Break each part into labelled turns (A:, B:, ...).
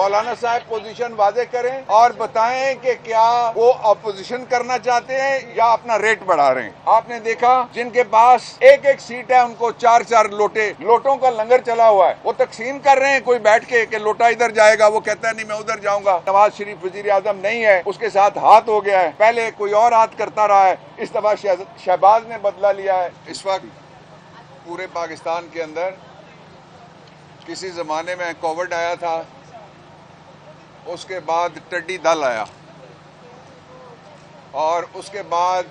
A: مولانا صاحب پوزیشن واضح کریں اور بتائیں کہ کیا وہ اپوزیشن کرنا چاہتے ہیں یا اپنا ریٹ بڑھا رہے ہیں. آپ نے دیکھا جن کے پاس ایک ایک سیٹ ہے ان کو چار چار لوٹوں کا لنگر چلا ہوا ہے, وہ تقسیم کر رہے ہیں. کوئی بیٹھ کے کہ لوٹا ادھر جائے گا, وہ کہتا ہے نہیں میں ادھر جاؤں گا. نواز شریف وزیر اعظم نہیں ہے, اس کے ساتھ ہاتھ ہو گیا ہے. پہلے کوئی اور ہاتھ کرتا رہا ہے, اس دفعہ شہباز نے بدلہ لیا ہے. اس وقت پورے پاکستان کے اندر کسی زمانے میں کووڈ آیا تھا, اس کے بعد ٹڈی دل آیا, اور اس کے بعد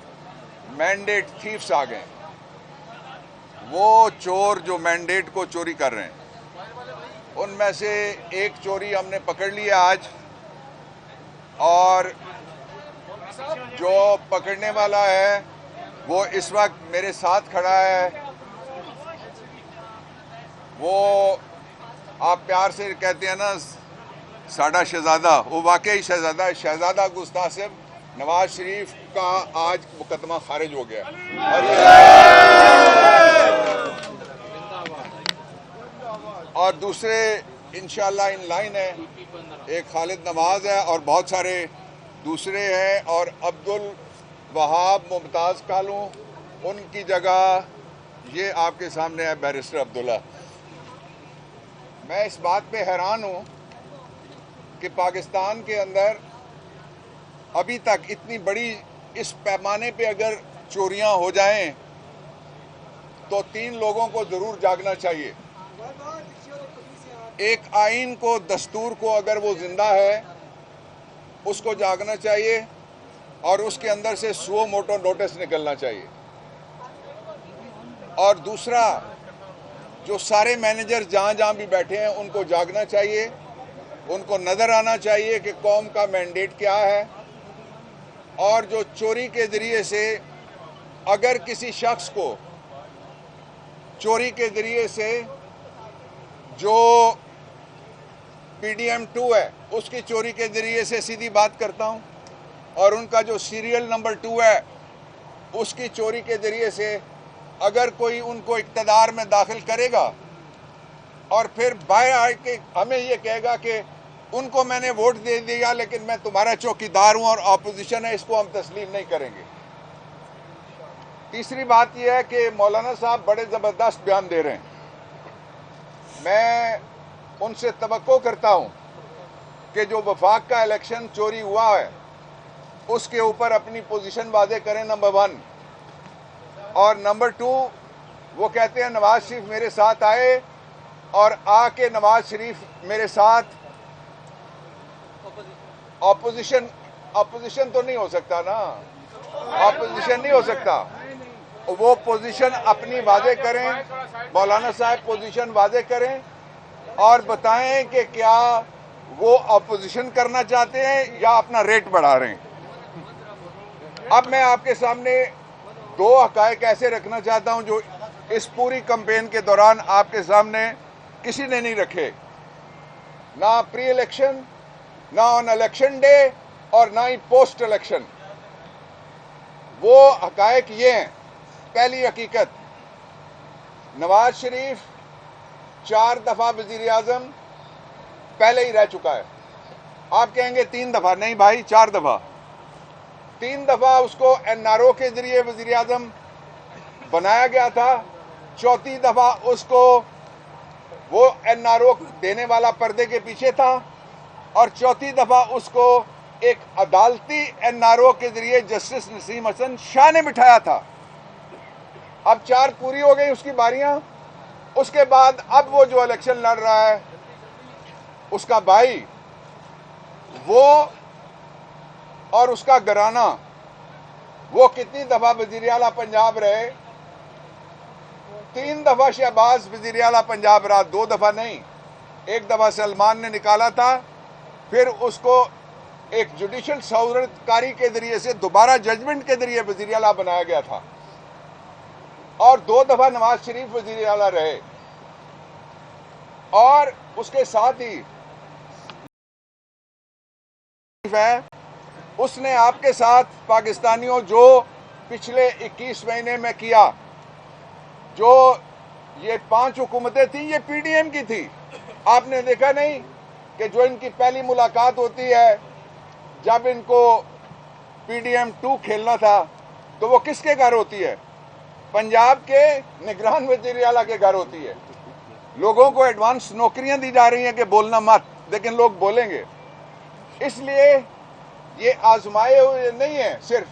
A: مینڈیٹ تھیفس آ گئے. وہ چور جو مینڈیٹ کو چوری کر رہے ہیں, ان میں سے ایک چوری ہم نے پکڑ لیا آج, اور جو پکڑنے والا ہے وہ اس وقت میرے ساتھ کھڑا ہے. وہ آپ پیار سے کہتے ہیں نا ساڈا شہزادہ, وہ واقعی شہزادہ ہے. شہزادہ گستاخ نواز شریف کا آج مقدمہ خارج ہو گیا, اور دوسرے انشاءاللہ ان لائن ہے. ایک خالد نواز ہے اور بہت سارے دوسرے ہیں, اور عبدالوہاب ممتاز کالوں, ان کی جگہ یہ آپ کے سامنے ہے بیرسٹر عبداللہ. میں اس بات پہ حیران ہوں کہ پاکستان کے اندر ابھی تک اتنی بڑی اس پیمانے پہ اگر چوریاں ہو جائیں تو 3 لوگوں کو ضرور جاگنا چاہیے. ایک آئین کو, دستور کو اگر وہ زندہ ہے اس کو جاگنا چاہیے, اور اس کے اندر سے سو موٹو نوٹس نکلنا چاہیے. اور دوسرا, جو سارے مینیجر جہاں جہاں بھی بیٹھے ہیں ان کو جاگنا چاہیے, ان کو نظر آنا چاہیے کہ قوم کا مینڈیٹ کیا ہے. اور جو چوری کے ذریعے سے اگر کسی شخص کو چوری کے ذریعے سے جو پی ڈی ایم 2 ہے اس کی چوری کے ذریعے سے سیدھی بات کرتا ہوں, اور ان کا جو سیریل نمبر 2 ہے اس کی چوری کے ذریعے سے اگر کوئی ان کو اقتدار میں داخل کرے گا اور پھر باہر آ کے ہمیں یہ کہے گا کہ ان کو میں نے ووٹ دے دیا لیکن میں تمہارا چوکیدار ہوں اور اپوزیشن ہے, اس کو ہم تسلیم نہیں کریں گے. تیسری بات یہ ہے کہ مولانا صاحب بڑے زبردست بیان دے رہے ہیں. میں ان سے توقع کرتا ہوں کہ جو وفاق کا الیکشن چوری ہوا ہے اس کے اوپر اپنی پوزیشن واضح کریں, نمبر 1. اور نمبر 2, وہ کہتے ہیں نواز شریف میرے ساتھ آئے, اور آ کے نواز شریف میرے ساتھ اپوزیشن تو نہیں ہو سکتا نا, اپوزیشن نہیں ہو سکتا. وہ پوزیشن اپنی واضح کریں, مولانا صاحب پوزیشن واضح کریں اور بتائیں کہ کیا وہ اپوزیشن کرنا چاہتے ہیں یا اپنا ریٹ بڑھا رہے ہیں. اب میں آپ کے سامنے 2 حقائق ایسے رکھنا چاہتا ہوں جو اس پوری کمپین کے دوران آپ کے سامنے کسی نے نہیں رکھے, نہ پری الیکشن, نہ آن الیکشن ڈے, اور نہ ہی پوسٹ الیکشن. وہ حقائق یہ ہیں. پہلی حقیقت, نواز شریف 4 دفعہ وزیر اعظم پہلے ہی رہ چکا ہے. آپ کہیں گے 3 دفعہ, نہیں بھائی 4 دفعہ. 3 دفعہ اس کو این آر او کے ذریعے وزیر اعظم بنایا گیا تھا, 4تھی دفعہ اس کو وہ این آر او دینے والا پردے کے پیچھے تھا, اور 4تھی دفعہ اس کو ایک عدالتی این آر او کے ذریعے جسٹس نسیم حسن شاہ نے بٹھایا تھا. اب 4 پوری ہو گئی اس کی باریاں. اس کے بعد اب وہ جو الیکشن لڑ رہا ہے اس کا بھائی, وہ اور اس کا گھرانہ, وہ کتنی دفعہ وزیر اعلیٰ پنجاب رہے. 3 دفعہ شہباز وزیر اعلیٰ پنجاب رہا, 2 دفعہ نہیں. 1 دفعہ سلمان نے نکالا تھا, پھر اس کو ایک جوڈیشل سہولت کاری کے ذریعے سے دوبارہ ججمنٹ کے ذریعے وزیر اعلیٰ بنایا گیا تھا, اور 2 دفعہ نواز شریف وزیر اعلیٰ رہے. اور اس کے ساتھ ہی اس نے آپ کے ساتھ پاکستانیوں جو پچھلے 21 مہینے میں کیا, جو یہ 5 حکومتیں تھیں یہ پی ڈی ایم کی تھی. آپ نے دیکھا نہیں کہ جو ان کی پہلی ملاقات ہوتی ہے جب ان کو PDM-2 کھیلنا تھا تو وہ کس کے گھر ہوتی ہے؟ پنجاب کے نگران وزیر اعلیٰ کے گھر ہوتی ہے. لوگوں کو ایڈوانس نوکریاں دی جا رہی ہیں کہ بولنا مت، لیکن لوگ بولیں گے. اس لیے یہ آزمائے ہوئے نہیں ہیں، صرف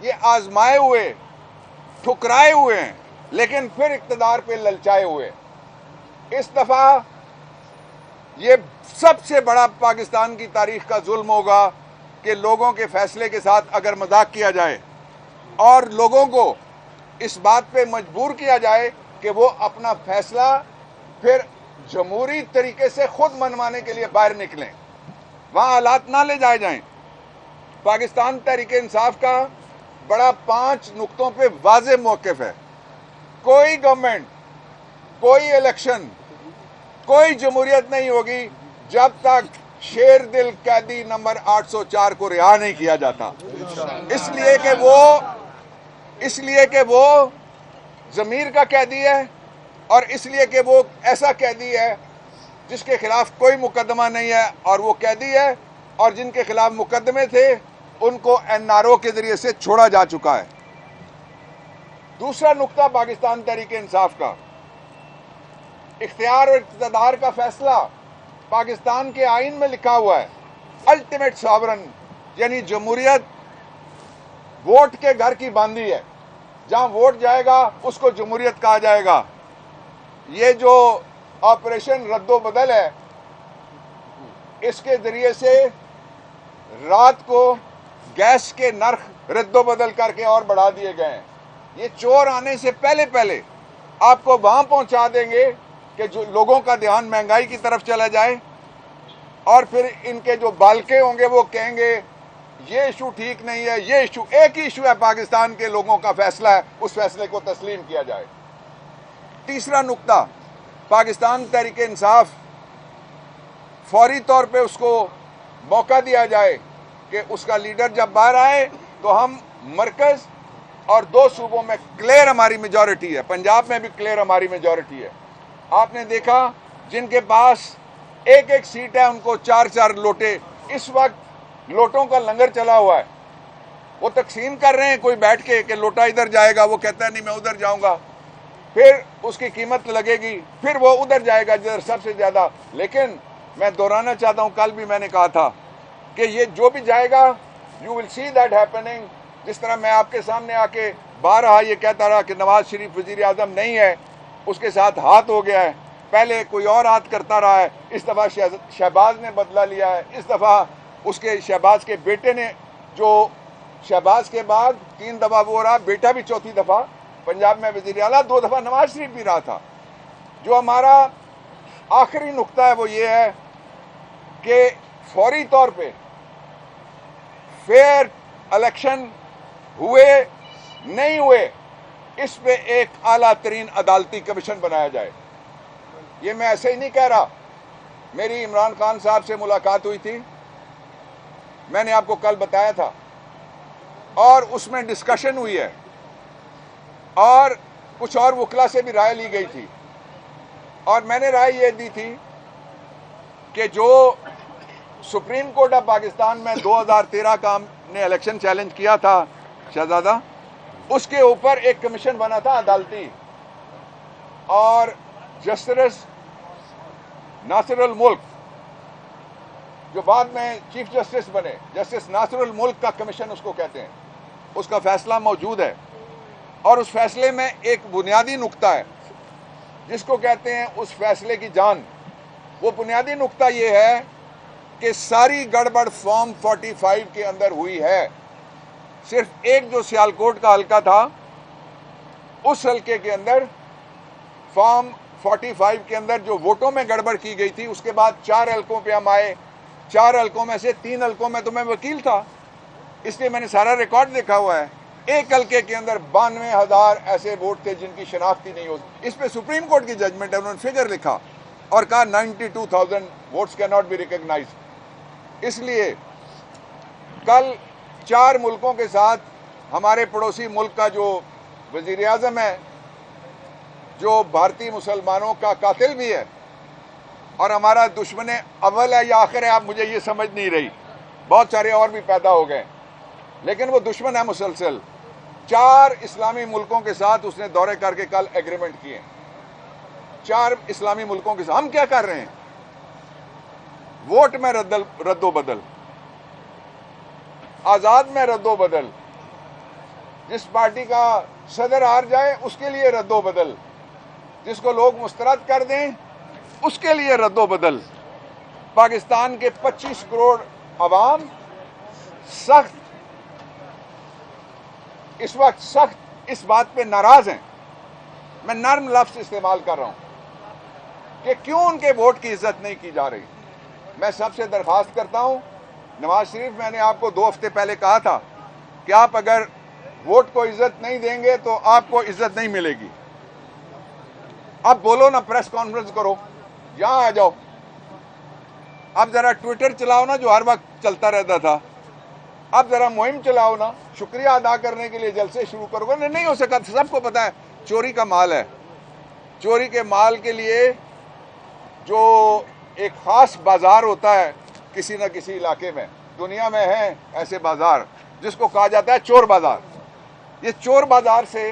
A: یہ آزمائے ہوئے، ٹھکرائے ہوئے ہیں، لیکن پھر اقتدار پہ للچائے ہوئے. اس دفعہ یہ سب سے بڑا پاکستان کی تاریخ کا ظلم ہوگا کہ لوگوں کے فیصلے کے ساتھ اگر مذاق کیا جائے اور لوگوں کو اس بات پہ مجبور کیا جائے کہ وہ اپنا فیصلہ پھر جمہوری طریقے سے خود منوانے کے لیے باہر نکلیں، وہاں حالات نہ لے جائے جائیں. پاکستان تحریک انصاف کا بڑا 5 نقطوں پہ واضح موقف ہے. کوئی گورنمنٹ، کوئی الیکشن، کوئی جمہوریت نہیں ہوگی جب تک شیر دل قیدی نمبر 804 کو رہا نہیں کیا جاتا. اس لیے کہ وہ ضمیر کا قیدی ہے، اور اس لیے کہ وہ ایسا قیدی ہے جس کے خلاف کوئی مقدمہ نہیں ہے، اور وہ قیدی ہے اور جن کے خلاف مقدمے تھے ان کو NRO کے ذریعے سے چھوڑا جا چکا ہے. دوسرا نقطہ پاکستان تحریک انصاف کا، اختیار اور اقتدار کا فیصلہ پاکستان کے آئین میں لکھا ہوا ہے. الٹیمیٹ ساورن یعنی جمہوریت ووٹ کے گھر کی باندھی ہے، جہاں ووٹ جائے گا اس کو جمہوریت کہا جائے گا. یہ جو آپریشن رد و بدل ہے، اس کے ذریعے سے رات کو گیس کے نرخ رد و بدل کر کے اور بڑھا دیے گئے ہیں. یہ چور آنے سے پہلے آپ کو وہاں پہنچا دیں گے کہ جو لوگوں کا دھیان مہنگائی کی طرف چلا جائے، اور پھر ان کے جو بالکے ہوں گے وہ کہیں گے یہ ایشو ٹھیک نہیں ہے، یہ ایشو ایک ہی ایشو ہے، پاکستان کے لوگوں کا فیصلہ ہے، اس فیصلے کو تسلیم کیا جائے. تیسرا نقطہ، پاکستان تحریک انصاف فوری طور پہ اس کو موقع دیا جائے کہ اس کا لیڈر جب باہر آئے تو ہم مرکز اور 2 صوبوں میں کلیئر ہماری میجورٹی ہے. پنجاب میں بھی کلیئر ہماری میجورٹی ہے. آپ نے دیکھا جن کے پاس ایک سیٹ ہے ان کو 4 لوٹے، اس وقت لوٹوں کا لنگر چلا ہوا ہے. وہ تقسیم کر رہے ہیں، کوئی بیٹھ کے کہ لوٹا ادھر جائے گا، وہ کہتا ہے نہیں میں ادھر جاؤں گا، پھر اس کی قیمت لگے گی، پھر وہ ادھر جائے گا جدھر سب سے زیادہ. لیکن میں دہرانا چاہتا ہوں، کل بھی میں نے کہا تھا کہ یہ جو بھی جائے گا you will see that happening. جس طرح میں آپ کے سامنے آ کے بارہا یہ کہتا رہا کہ نواز شریف وزیر اعظم نہیں ہے، اس کے ساتھ ہاتھ ہو گیا ہے، پہلے کوئی اور ہاتھ کرتا رہا ہے، اس دفعہ شہباز نے بدلہ لیا ہے، اس دفعہ اس کے شہباز کے بیٹے نے، جو شہباز کے بعد 3 دفعہ وہ رہا، بیٹا بھی 4تھی دفعہ پنجاب میں وزیر اعلیٰ، 2 دفعہ نواز شریف بھی رہا تھا. جو ہمارا آخری نقطہ ہے وہ یہ ہے کہ فوری طور پہ فیئر الیکشن ہوئے نہیں ہوئے، اس پہ ایک اعلیٰ ترین عدالتی کمیشن بنایا جائے. یہ میں ایسے ہی نہیں کہہ رہا. میری عمران خان صاحب سے ملاقات ہوئی تھی، میں نے آپ کو کل بتایا تھا، اور اس میں ڈسکشن ہوئی ہے، اور کچھ اور وکلا سے بھی رائے لی گئی تھی، اور میں نے رائے یہ دی تھی کہ جو سپریم کورٹ آف پاکستان میں 2013 کا ہم نے الیکشن چیلنج کیا تھا شہزادہ، اس کے اوپر ایک کمیشن بنا تھا عدالتی، اور جسٹس ناصر الملک جو بعد میں چیف جسٹس بنے، جسٹس ناصر الملک کا کمیشن اس کو کہتے ہیں، اس کا فیصلہ موجود ہے. اور اس فیصلے میں ایک بنیادی نقطہ ہے جس کو کہتے ہیں اس فیصلے کی جان. وہ بنیادی نقطہ یہ ہے کہ ساری گڑبڑ فارم 45 کے اندر ہوئی ہے. صرف ایک جو سیالکوٹ کا حلقہ تھا، اس حلقے کے اندر فارم 45 کے اندر جو ووٹوں میں گڑبڑ کی گئی تھی، اس کے بعد 4 حلقوں پہ ہم آئے. 4 حلقوں میں سے 3 حلقوں میں تو میں وکیل تھا، اس لیے میں نے سارا ریکارڈ دیکھا ہوا ہے. ایک حلقے کے اندر 92,000 ایسے ووٹ تھے جن کی شناخت ہی نہیں ہوتی. اس پہ سپریم کورٹ کی ججمنٹ ہے، انہوں نے فگر لکھا اور کہا 92,000 ووٹس کی ناٹ بی ریکگنائزڈ. اس لیے کل 4 ملکوں کے ساتھ ہمارے پڑوسی ملک کا جو وزیر اعظم ہے، جو بھارتی مسلمانوں کا قاتل بھی ہے، اور ہمارا دشمن اول ہے یا آخر ہے آپ مجھے یہ سمجھ نہیں رہی. بہت سارے اور بھی پیدا ہو گئے لیکن وہ دشمن ہے مسلسل. 4 اسلامی ملکوں کے ساتھ اس نے دورے کر کے کل ایگریمنٹ کیے. 4 اسلامی ملکوں کے ساتھ. ہم کیا کر رہے ہیں؟ ووٹ میں رد و بدل، آزاد میں رد و بدل، جس پارٹی کا صدر ہار جائے اس کے لیے رد و بدل، جس کو لوگ مسترد کر دیں اس کے لیے رد و بدل. پاکستان کے 25 کروڑ عوام سخت اس وقت اس بات پہ ناراض ہیں. میں نرم لفظ استعمال کر رہا ہوں کہ کیوں ان کے ووٹ کی عزت نہیں کی جا رہی. میں سب سے درخواست کرتا ہوں، نواز شریف میں نے آپ کو 2 ہفتے پہلے کہا تھا کہ آپ اگر ووٹ کو عزت نہیں دیں گے تو آپ کو عزت نہیں ملے گی. اب بولو نا، پریس کانفرنس کرو، یہاں آ جاؤ. اب ذرا ٹویٹر چلاؤ نا جو ہر وقت چلتا رہتا تھا. اب ذرا مہم چلاؤ نا، شکریہ ادا کرنے کے لیے جلسے شروع کرو گے. نہیں ہو سکا. سب کو پتا ہے چوری کا مال ہے. چوری کے مال کے لیے جو ایک خاص بازار ہوتا ہے کسی نہ کسی علاقے میں، دنیا میں ہے ایسے بازار جس کو کہا جاتا ہے چور بازار. یہ چور بازار سے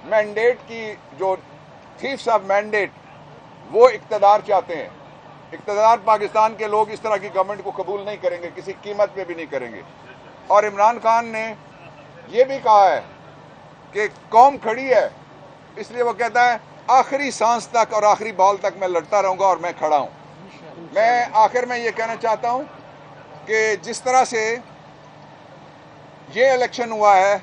A: مینڈیٹ کی جو تھیفس آف مینڈیٹ وہ اقتدار چاہتے ہیں. اقتدار پاکستان کے لوگ اس طرح کی گورنمنٹ کو قبول نہیں کریں گے، کسی قیمت پہ بھی نہیں کریں گے. اور عمران خان نے یہ بھی کہا ہے کہ قوم کھڑی ہے، اس لیے وہ کہتا ہے آخری سانس تک اور آخری بال تک میں لڑتا رہوں گا اور میں کھڑا ہوں. میں آخر میں یہ کہنا چاہتا ہوں کہ جس طرح سے یہ الیکشن ہوا ہے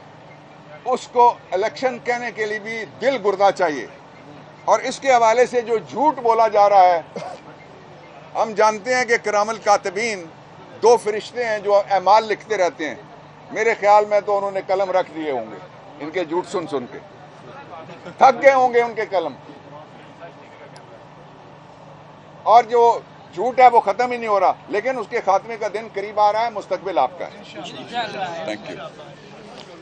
A: اس کو الیکشن کہنے کے لیے بھی دل گردہ چاہیے. اور اس کے حوالے سے جو جھوٹ بولا جا رہا ہے، ہم جانتے ہیں کہ کرام الکاتبین 2 فرشتے ہیں جو اعمال لکھتے رہتے ہیں. میرے خیال میں تو انہوں نے قلم رکھ دیے ہوں گے ان کے جھوٹ سن سن کے، تھک گئے ہوں گے ان کے قلم. اور جو جھوٹ ہے وہ ختم ہی نہیں ہو رہا، لیکن اس کے خاتمے کا دن قریب آ رہا ہے. مستقبل آپ کا ہے. Thank you.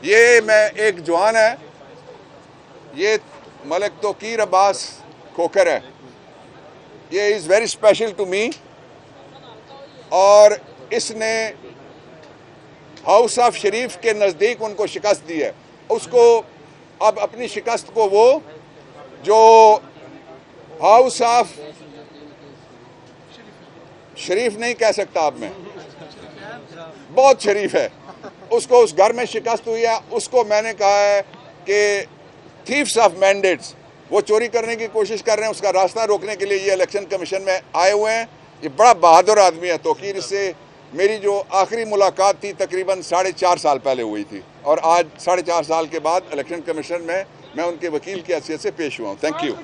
A: یہ میں ایک جوان ہے، یہ ملک توقیر عباس کھوکھر ہے. یہ is very special to me. اور اس نے ہاؤس آف شریف کے نزدیک ان کو شکست دی ہے. اس کو اب اپنی شکست کو وہ جو ہاؤس آف شریف نہیں کہہ سکتا اب میں، بہت شریف ہے، اس کو اس گھر میں شکست ہوئی ہے. اس کو میں نے کہا ہے کہ تھیفس آف مینڈیٹس وہ چوری کرنے کی کوشش کر رہے ہیں، اس کا راستہ روکنے کے لیے یہ الیکشن کمیشن میں آئے ہوئے ہیں. یہ بڑا بہادر آدمی ہے. توقیر اس سے میری جو آخری ملاقات تھی تقریباً 4.5 سال پہلے ہوئی تھی، اور آج 4.5 سال کے بعد الیکشن کمیشن میں ان کے وکیل کی حیثیت سے پیش ہوا ہوں. Thank you.